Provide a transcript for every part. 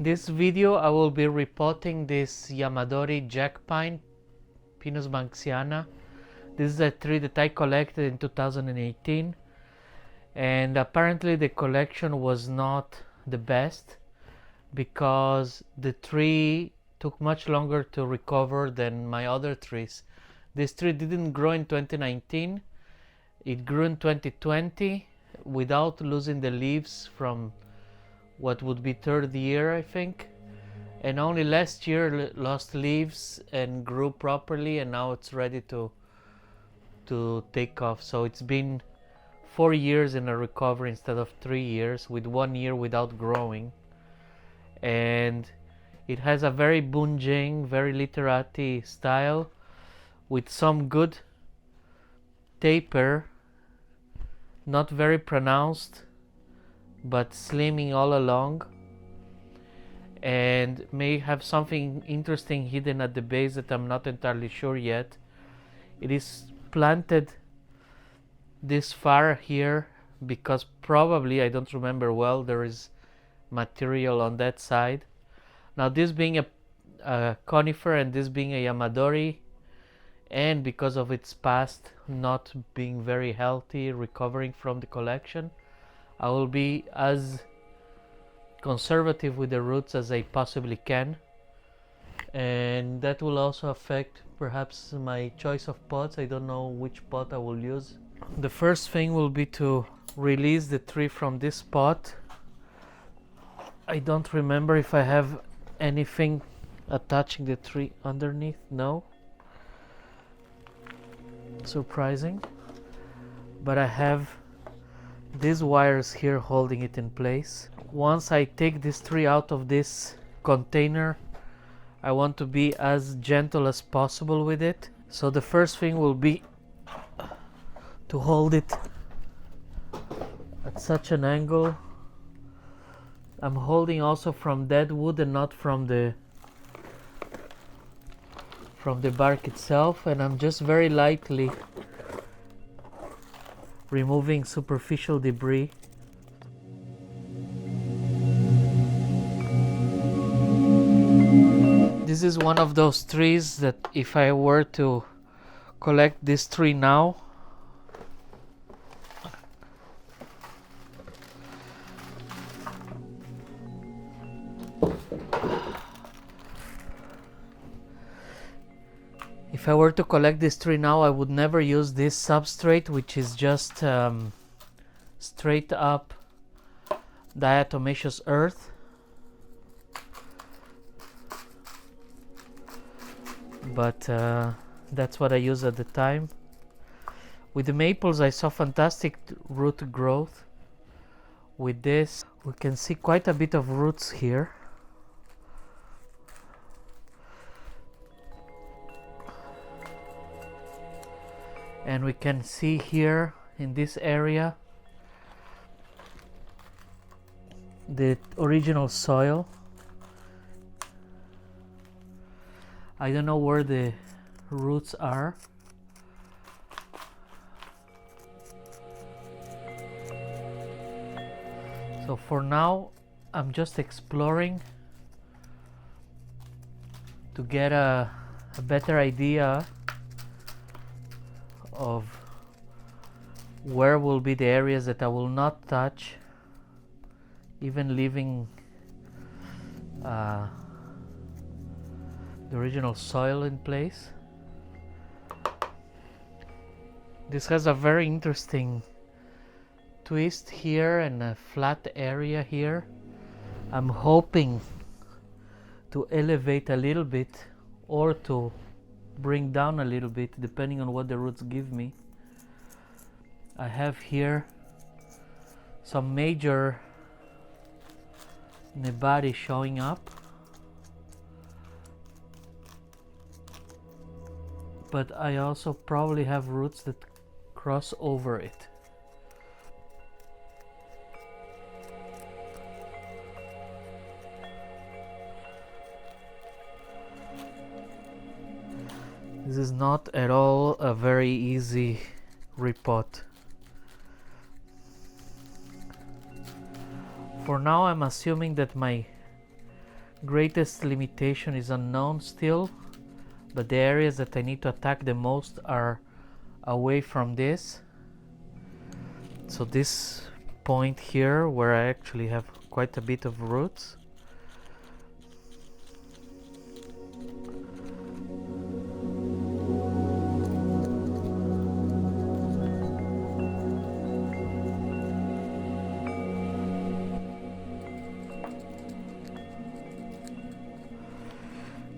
This video I will be repotting this Yamadori Jack pine, Pinus banksiana. This is a tree that I collected in 2018, and apparently the collection was not the best because the tree took much longer to recover than my other trees. This tree didn't grow in 2019, it grew in 2020 without losing the leaves from what would be third year, I think, and only last year lost leaves and grew properly, and now it's ready to take off. So it's been 4 years in a recovery instead of 3 years, with 1 year without growing. And it has a very bunjing, very literati style with some good taper, not very pronounced but slimming all along, and may have something interesting hidden at the base that I'm not entirely sure yet. It is planted this far here because probably, I don't remember well, there is material on that side. Now this being a conifer and this being a Yamadori, and because of its past not being very healthy, recovering from the collection, I will be as conservative with the roots as I possibly can, and that will also affect perhaps my choice of pots. I don't know which pot I will use. The first thing will be to release the tree from this pot. I don't remember if I have anything attaching the tree underneath. No, surprising, but I have these wires here holding it in place. Once I take this tree out of this container, I want to be as gentle as possible with it. So the first thing will be to hold it at such an angle. I'm holding also from dead wood and not from the bark itself, and I'm just very lightly removing superficial debris. This is one of those trees that if I were to collect this tree now, I would never use this substrate, which is just straight up diatomaceous earth. But that's what I used at the time. With the maples I saw fantastic root growth. With this we can see quite a bit of roots here. And we can see here in this area the original soil. I don't know where the roots are. So for now I'm just exploring to get a better idea of where will be the areas that I will not touch, even leaving the original soil in place. This has a very interesting twist here and a flat area here. I'm hoping to elevate a little bit or to bring down a little bit depending on what the roots give me. I have here some major nebari showing up, but I also probably have roots that cross over it. This is not at all a very easy repot. For now I'm assuming that my Greatest limitation is unknown still, but the areas that I need to attack the most are away from this. So this point here where I actually have quite a bit of roots.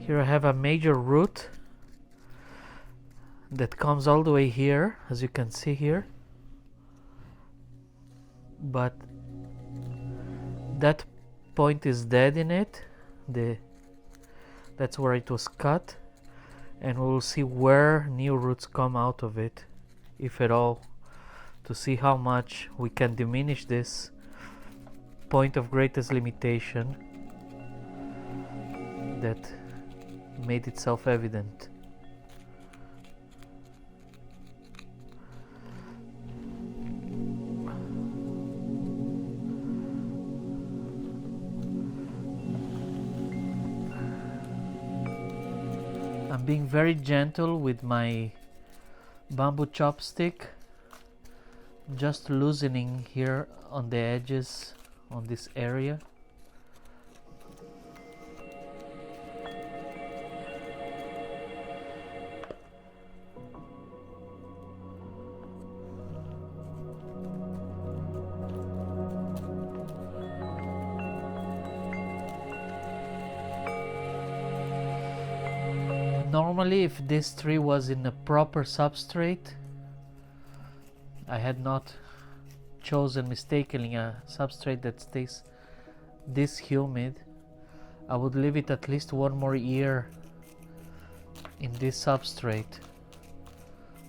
Here I have a major root that comes all the way here, as you can see here, but that point is dead in it. That's where it was cut, and we'll see where new roots come out of it, if at all, to see how much we can diminish this point of greatest limitation that made itself evident. I'm being very gentle with my bamboo chopstick, just loosening here on the edges on this area. Normally, if this tree was in a proper substrate, I had not chosen mistakenly a substrate that stays this humid, I would leave it at least one more year in this substrate,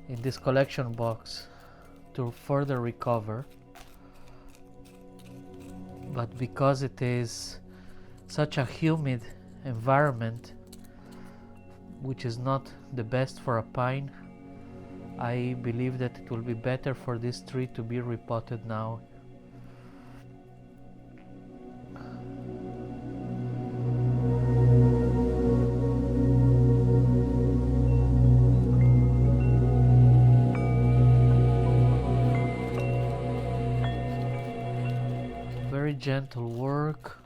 in this collection box, to further recover. But because it is such a humid environment, which is not the best for a pine, I believe that it will be better for this tree to be repotted now. Very gentle work.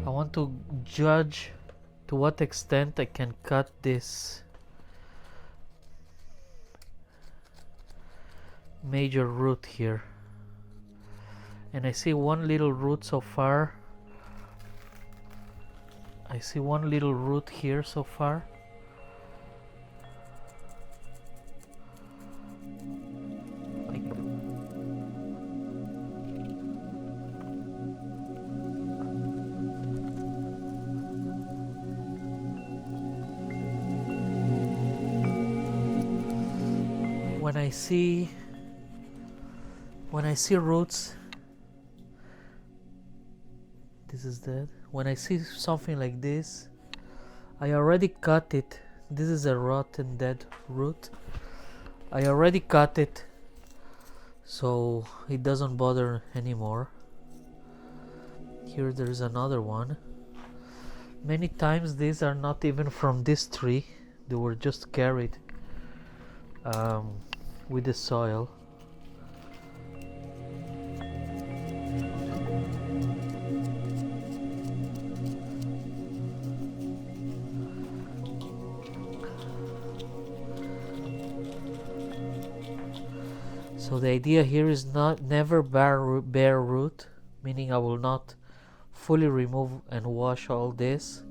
I want to judge to what extent I can cut this major root here, and I see one little root so far. I see one little root here so far. When I see roots, this is dead. When I see something like this, I already cut it. This is a rotten dead root. I already cut it, so it doesn't bother anymore. Here there is another one. Many times these are not even from this tree. They were just carried with the soil. So the idea here is never bare root, meaning I will not fully remove and wash all this.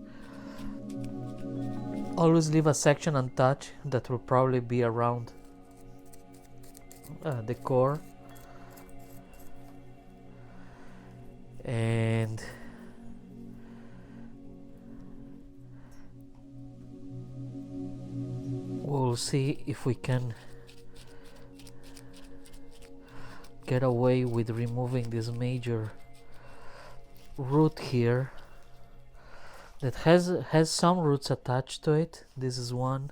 Always leave a section untouched that will probably be around the core, and we'll see if we can get away with removing this major root here that has some roots attached to it. This is one,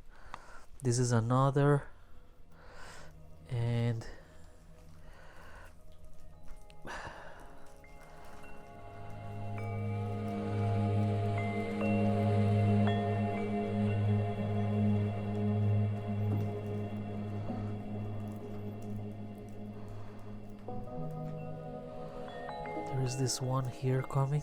this is another, and There's this one here coming.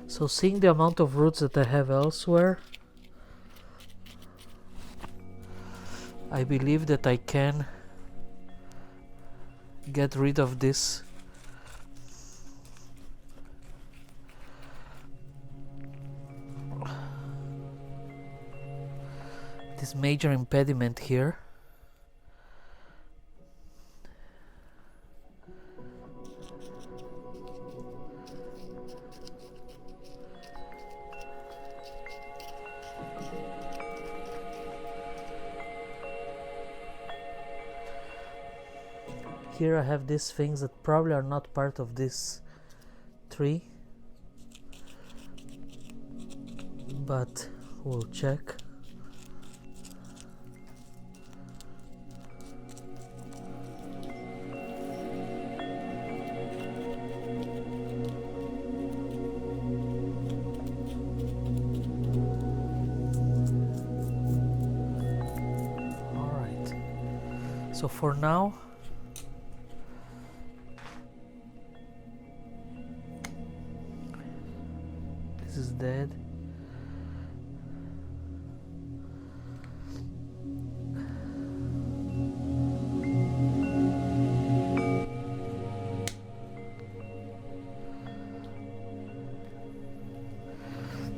So seeing the amount of roots that I have elsewhere, I believe that I can get rid of this major impediment here. Here I have these things that probably are not part of this tree, but we'll check. Alright, so for now this is dead.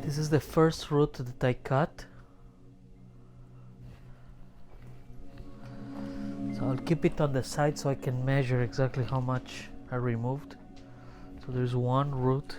This is the first root that I cut. So I'll keep it on the side so I can measure exactly how much I removed. So there's one root.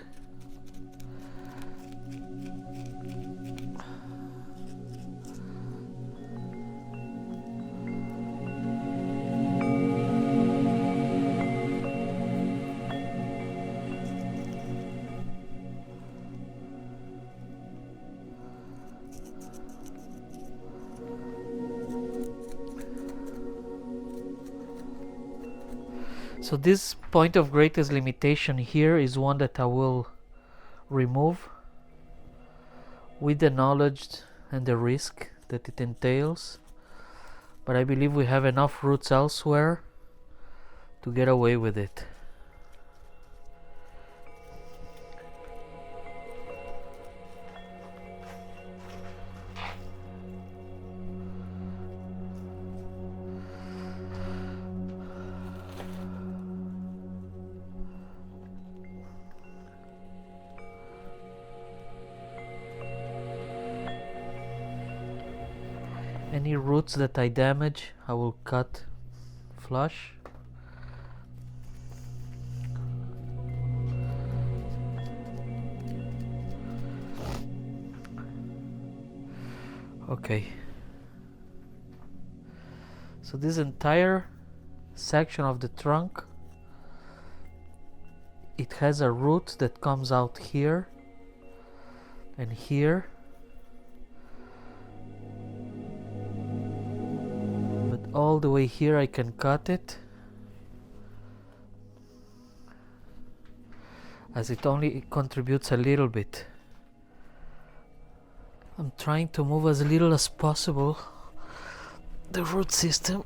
So this point of greatest limitation here is one that I will remove with the knowledge and the risk that it entails, but I believe we have enough roots elsewhere to get away with it. Any roots that I damage, I will cut flush. Okay. So this entire section of the trunk, it has a root that comes out here and here. All the way here I can cut it, as it only contributes a little bit. I'm trying to move as little as possible the root system.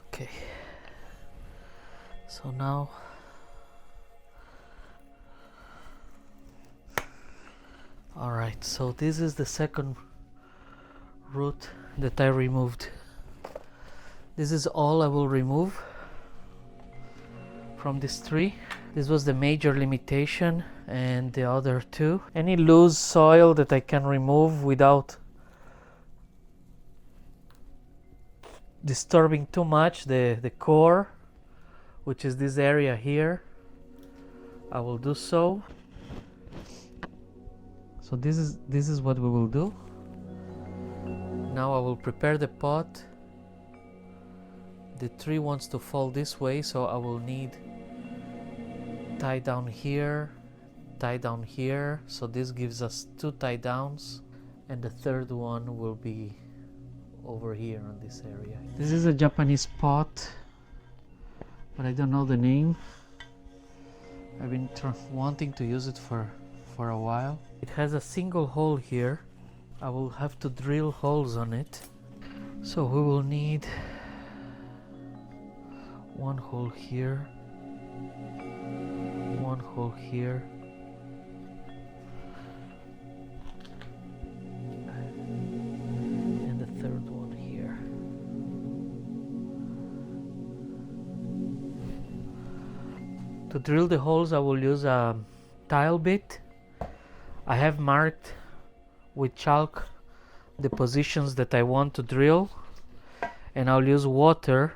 Okay, so now alright, so this is the second root that I removed. This is all I will remove from this tree. This was the major limitation, and the other two. Any loose soil that I can remove without disturbing too much the core, which is this area here, I will do so. So this is what we will do. Now I will prepare the pot. The tree wants to fall this way, so I will need tie down here, tie down here. So this gives us two tie downs, and the third one will be over here on this area. This is a Japanese pot, but I don't know the name. I've been wanting to use it for a while. It has a single hole here. I will have to drill holes on it. So we will need one hole here, one hole here, and the third one here. To drill the holes, I will use a tile bit. I have marked with chalk the positions that I want to drill, and I'll use water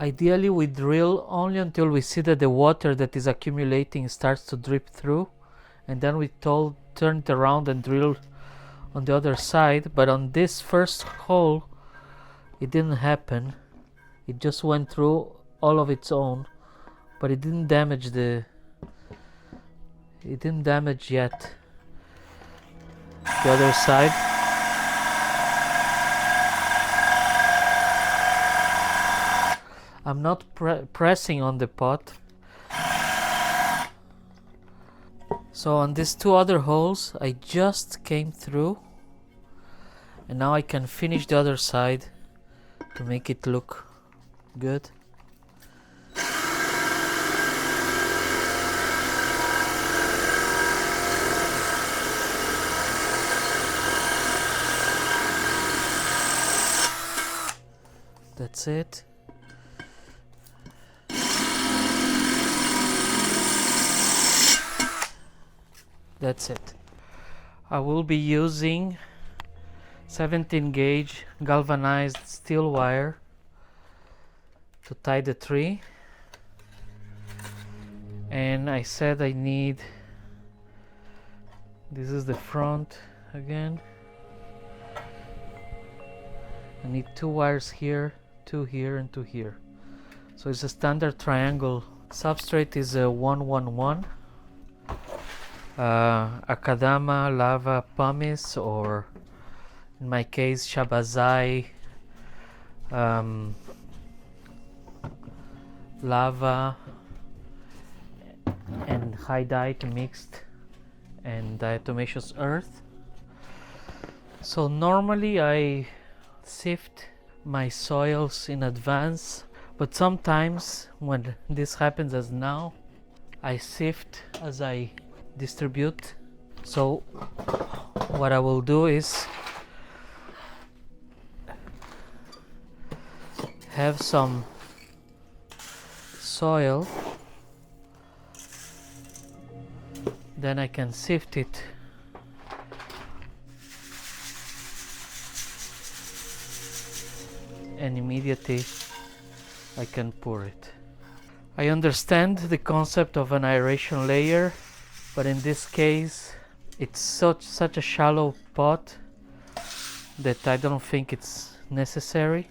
Ideally, we drill only until we see that the water that is accumulating starts to drip through, and then we turn it around and drill on the other side. But on this first hole, it didn't happen. It just went through all of its own, but it didn't damage yet the other side. I'm not pressing on the pot. So on these two other holes, I just came through, and now I can finish the other side to make it look good. That's it. That's it. I will be using 17 gauge galvanized steel wire to tie the tree, and I said I need, this is the front again, I need 2 wires here, 2 here and 2 here. So it's a standard triangle. Substrate is a 111. Akadama, lava, pumice, or in my case chabasai, lava and hydite mixed, and diatomaceous earth. So normally I sift my soils in advance, but sometimes when this happens, as now, I sift as I distribute. So what I will do is have some soil, then I can sift it and immediately I can pour it. I understand the concept of an aeration layer, but in this case it's such a shallow pot that I don't think it's necessary.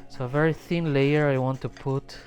So a very thin layer I want to put.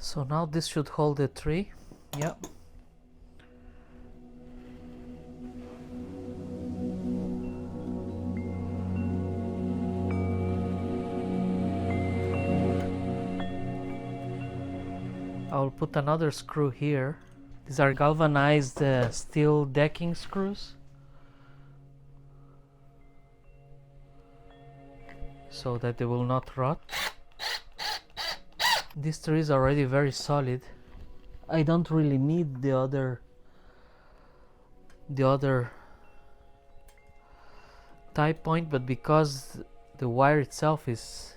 So now this should hold the tree. Yeah. I'll put another screw here. These are galvanized steel decking screws, so that they will not rot. This tree is already very solid. I don't really need the other tie point, but because the wire itself is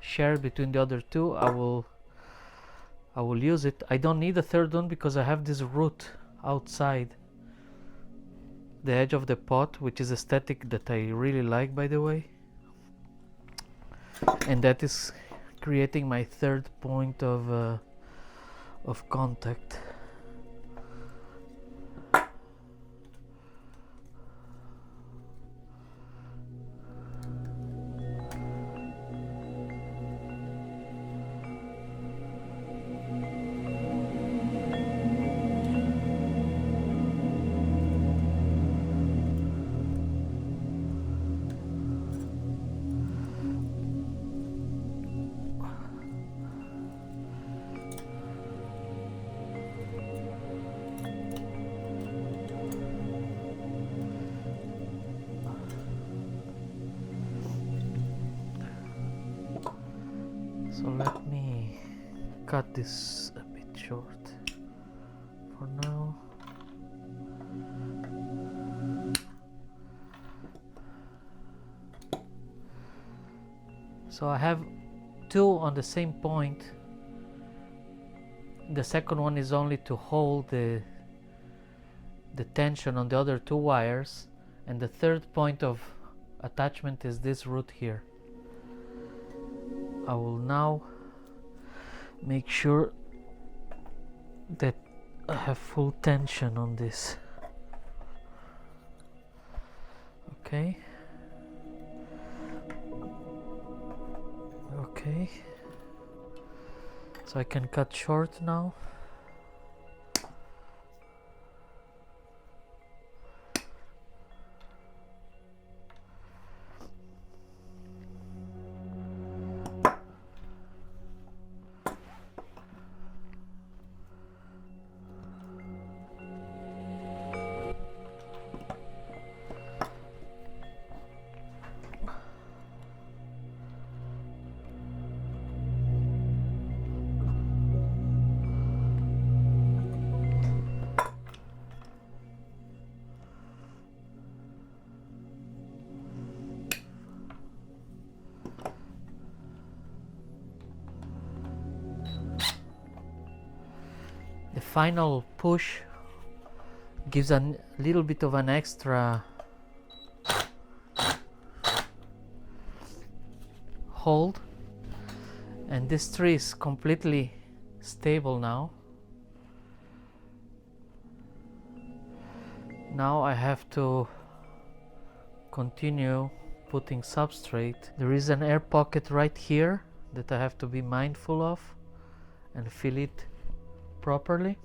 shared between the other two, I will use it. I don't need a third one because I have this root outside the edge of the pot, which is aesthetic that I really like, by the way, and that is creating my third point of contact. So let me cut this a bit short for now. So I have two on the same point. The second one is only to hold the tension on the other two wires, and the third point of attachment is this root here. I will now make sure that I have full tension on this. Okay. Okay. So I can cut short now. The final push gives a little bit of an extra hold, and this tree is completely stable now. Now I have to continue putting substrate. There is an air pocket right here that I have to be mindful of and fill it properly.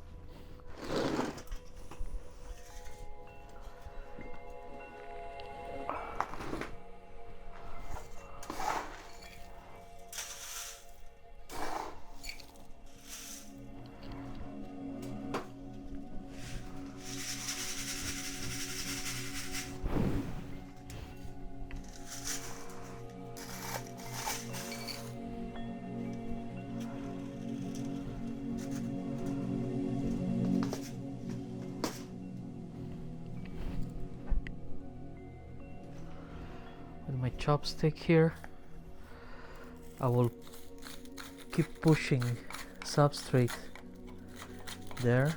My chopstick here, I will keep pushing substrate there.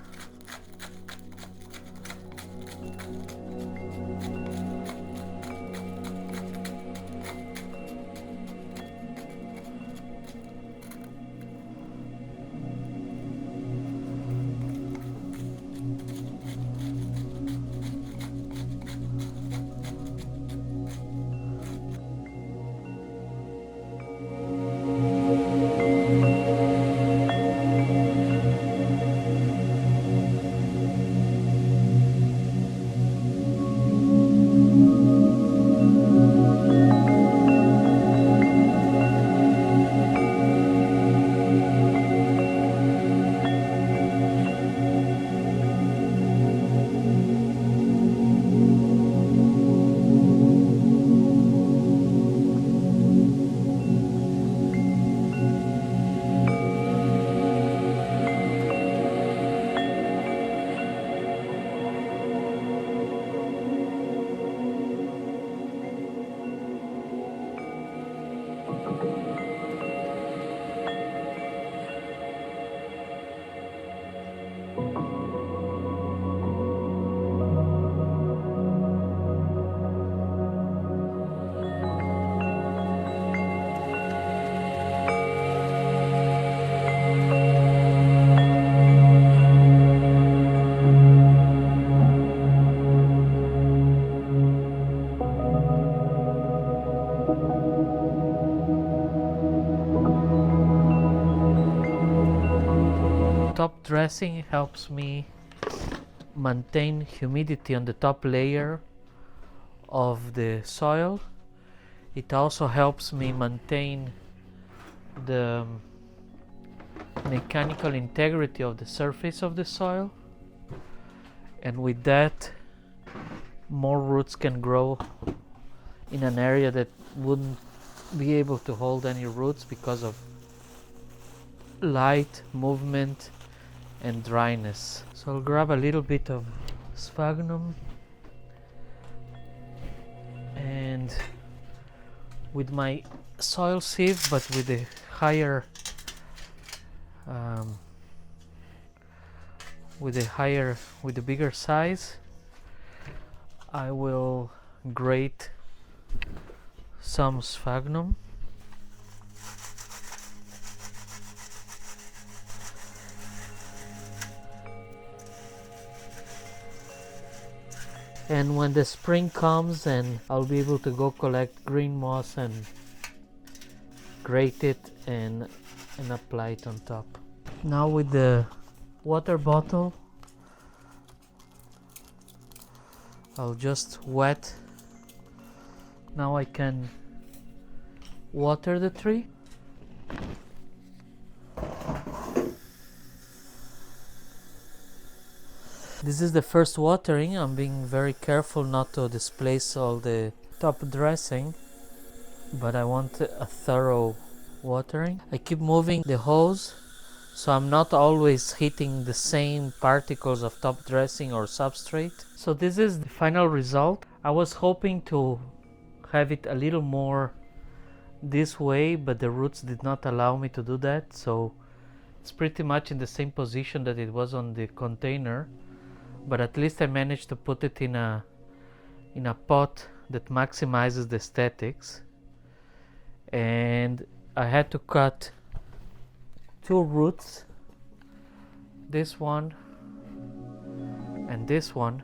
top dressing helps me maintain humidity on the top layer of the soil. It also helps me maintain the mechanical integrity of the surface of the soil, and with that more roots can grow in an area that wouldn't be able to hold any roots because of light, movement and dryness. So I'll grab a little bit of sphagnum, and with my soil sieve, but with a higher with a bigger size, I will grate some sphagnum. And when the spring comes, and I'll be able to go collect green moss and grate it and apply it on top. Now with the water bottle, I'll just wet. Now I can water the tree. This is the first watering. I'm being very careful not to displace all the top dressing, but I want a thorough watering. I keep moving the hose, so I'm not always hitting the same particles of top dressing or substrate. So this is the final result. I was hoping to have it a little more this way, but the roots did not allow me to do that, so it's pretty much in the same position that it was on the container, but at least I managed to put it in a pot that maximizes the aesthetics. And I had to cut two roots, this one and this one.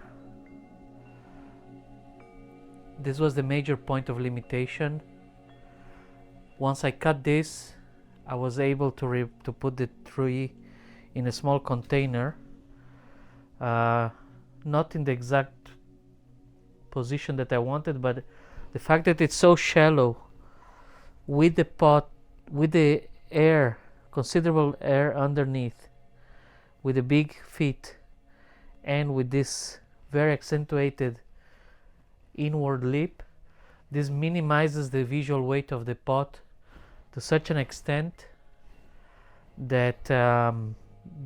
This was the major point of limitation. Once I cut this, I was able to put the tree in a small container, not in the exact position that I wanted, but the fact that it's so shallow, with the pot, with the air, considerable air underneath, with the big feet, and with this very accentuated inward lip, this minimizes the visual weight of the pot to such an extent that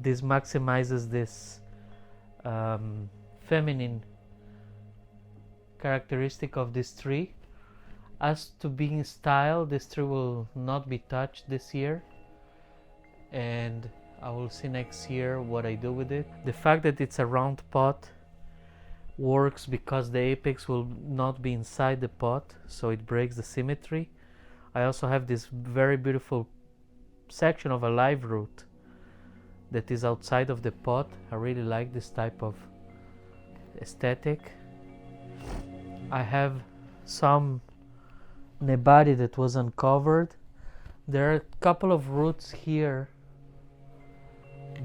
this maximizes this feminine characteristic of this tree. As to being style, this tree will not be touched this year, and I will see next year what I do with it. The fact that it's a round pot works because the apex will not be inside the pot, so it breaks the symmetry. I also have this very beautiful section of a live root that is outside of the pot. I really like this type of aesthetic. I have some nebari that was uncovered. There are a couple of roots here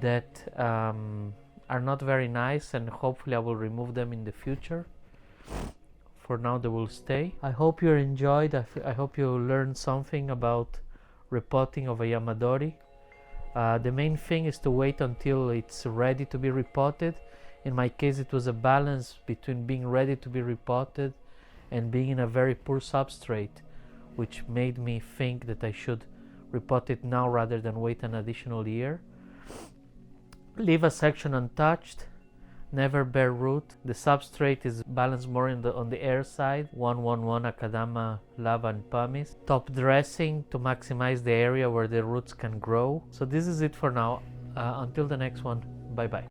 that are not very nice, and hopefully I will remove them in the future. For now they will stay. I hope you enjoyed. I hope you learned something about repotting of a Yamadori. The main thing is to wait until it's ready to be repotted. In my case, it was a balance between being ready to be repotted and being in a very poor substrate, which made me think that I should repot it now rather than wait an additional year. Leave a section untouched, never bare root. The substrate is balanced more on the air side, 111 Akadama, lava and pumice. Top dressing to maximize the area where the roots can grow. So this is it for now. Until the next one, bye bye.